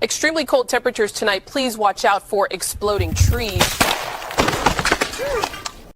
Extremely cold temperatures tonight. Please watch out for exploding trees.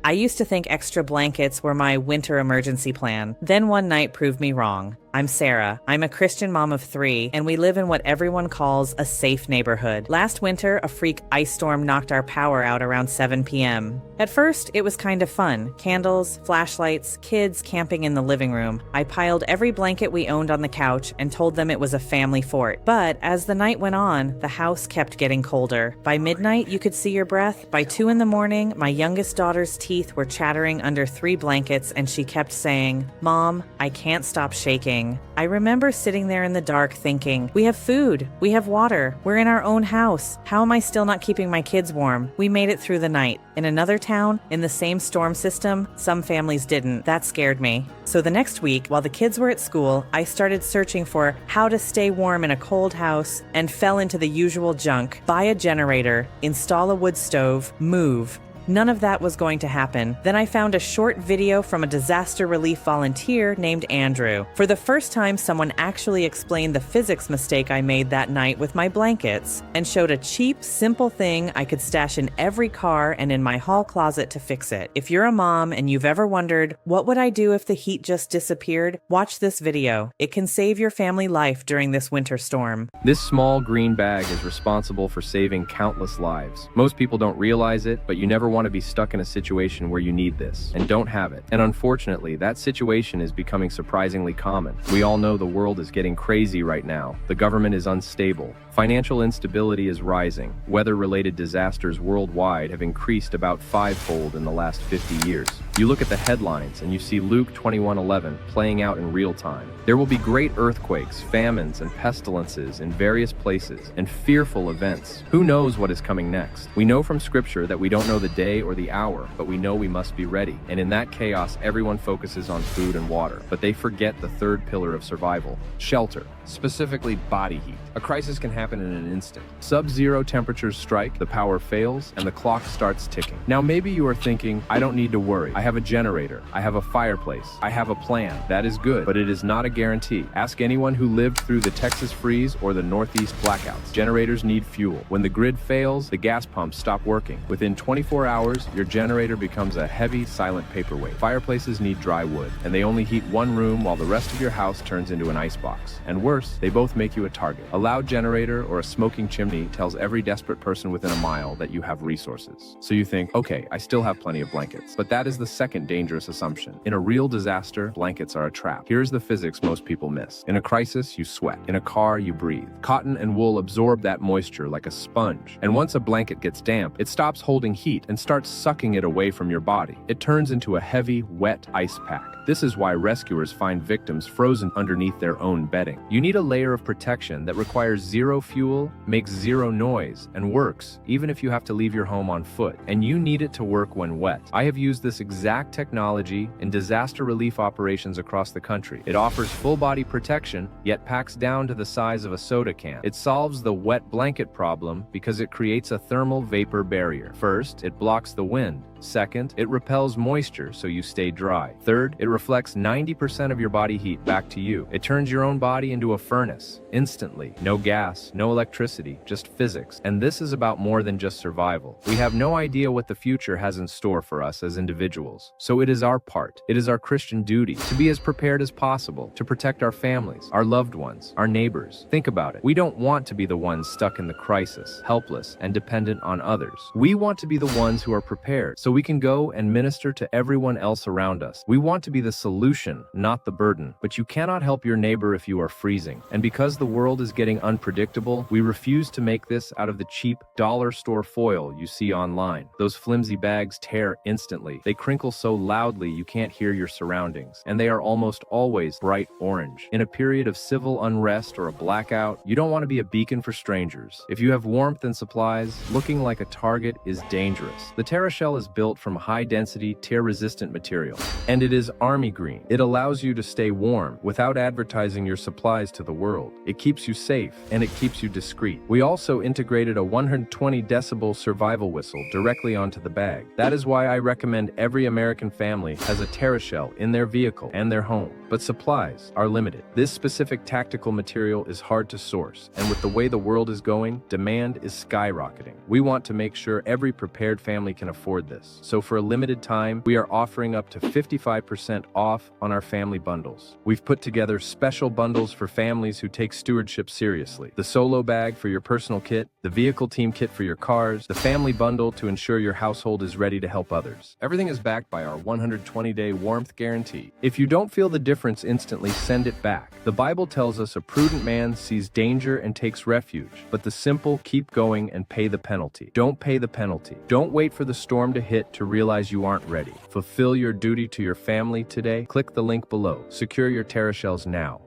I used to think extra blankets were my winter emergency plan. Then one night proved me wrong. I'm Sarah. I'm a Christian mom of 3, and we live in what everyone calls a safe neighborhood. Last winter, a freak ice storm knocked our power out around 7 p.m. At first, it was kind of fun. Candles, flashlights, kids camping in the living room. I piled every blanket we owned on the couch and told them it was a family fort. But as the night went on, the house kept getting colder. By midnight, you could see your breath. By 2 in the morning, my youngest daughter's teeth were chattering under 3 blankets, and she kept saying, "Mom, I can't stop shaking." I remember sitting there in the dark thinking, we have food, we have water, we're in our own house. How am I still not keeping my kids warm? We made it through the night. In another town, in the same storm system, some families didn't. That scared me. So the next week, while the kids were at school, I started searching for how to stay warm in a cold house and fell into the usual junk. Buy a generator, install a wood stove, move. None of that was going to happen. Then I found a short video from a disaster relief volunteer named Andrew. For the first time, someone actually explained the physics mistake I made that night with my blankets and showed a cheap, simple thing I could stash in every car and in my hall closet to fix it. If you're a mom and you've ever wondered, what would I do if the heat just disappeared? Watch this video. It can save your family life during this winter storm. This small green bag is responsible for saving countless lives. Most people don't realize it, but you never want to be stuck in a situation where you need this and don't have it. And unfortunately, that situation is becoming surprisingly common. We all know the world is getting crazy right now. The government is unstable. Financial instability is rising. Weather-related disasters worldwide have increased about 5-fold in the last 50 years. You look at the headlines and you see Luke 21:11 playing out in real time. There will be great earthquakes, famines, and pestilences in various places, and fearful events. Who knows what is coming next? We know from Scripture that we don't know the day or the hour, but we know we must be ready. And in that chaos, everyone focuses on food and water, but they forget the third pillar of survival: shelter, specifically body heat. A crisis can happen in an instant. Sub-zero temperatures strike, the power fails, and the clock starts ticking. Now maybe you are thinking, I don't need to worry. I have a generator. I have a fireplace. I have a plan. That is good, but it is not a guarantee. Ask anyone who lived through the Texas freeze or the Northeast blackouts. Generators need fuel. When the grid fails, the gas pumps stop working. Within 24 hours, your generator becomes a heavy, silent paperweight. Fireplaces need dry wood, and they only heat one room while the rest of your house turns into an icebox. And worse, they both make you a target. A loud generator or a smoking chimney tells every desperate person within a mile that you have resources. So you think, okay, I still have plenty of blankets. But that is the second dangerous assumption. In a real disaster, blankets are a trap. Here's the physics most people miss. In a crisis, you sweat. In a car, you breathe. Cotton and wool absorb that moisture like a sponge. And once a blanket gets damp, it stops holding heat and starts sucking it away from your body. It turns into a heavy, wet ice pack. This is why rescuers find victims frozen underneath their own bedding. You need a layer of protection that requires zero fuel, makes zero noise, and works even if you have to leave your home on foot. And you need it to work when wet. I have used this exact technology in disaster relief operations across the country. It offers full-body protection, yet packs down to the size of a soda can. It solves the wet blanket problem because it creates a thermal vapor barrier. First, it blocks the wind. Second, it repels moisture so you stay dry. Third, it reflects 90% of your body heat back to you. It turns your own body into a furnace, instantly. No gas, no electricity, just physics. And this is about more than just survival. We have no idea what the future has in store for us as individuals. So it is our part, it is our Christian duty to be as prepared as possible, to protect our families, our loved ones, our neighbors. Think about it. We don't want to be the ones stuck in the crisis, helpless and dependent on others. We want to be the ones who are prepared, so we can go and minister to everyone else around us. We want to be the solution, not the burden. But you cannot help your neighbor if you are freezing. And because the world is getting unpredictable, we refuse to make this out of the cheap dollar store foil you see online. Those flimsy bags tear instantly. They crinkle so loudly you can't hear your surroundings. And they are almost always bright orange. In a period of civil unrest or a blackout, you don't want to be a beacon for strangers. If you have warmth and supplies, looking like a target is dangerous. The TerraShell is built from high-density, tear-resistant material, and it is army green. It allows you to stay warm without advertising your supplies to the world. It keeps you safe, and it keeps you discreet. We also integrated a 120 decibel survival whistle directly onto the bag. That is why I recommend every American family has a TerraShell in their vehicle and their home. but supplies are limited. This specific tactical material is hard to source, and with the way the world is going, demand is skyrocketing. We want to make sure every prepared family can afford this. So for a limited time, we are offering up to 55% off on our family bundles. We've put together special bundles for families who take stewardship seriously. The solo bag for your personal kit, the vehicle team kit for your cars, the family bundle to ensure your household is ready to help others. Everything is backed by our 120-day warmth guarantee. If you don't feel the difference instantly, send it back. The Bible tells us a prudent man sees danger and takes refuge, but the simple keep going and pay the penalty. Don't pay the penalty. Don't wait for the storm to hit to realize you aren't ready. Fulfill your duty to your family today. Click the link below. Secure your TerraShells now.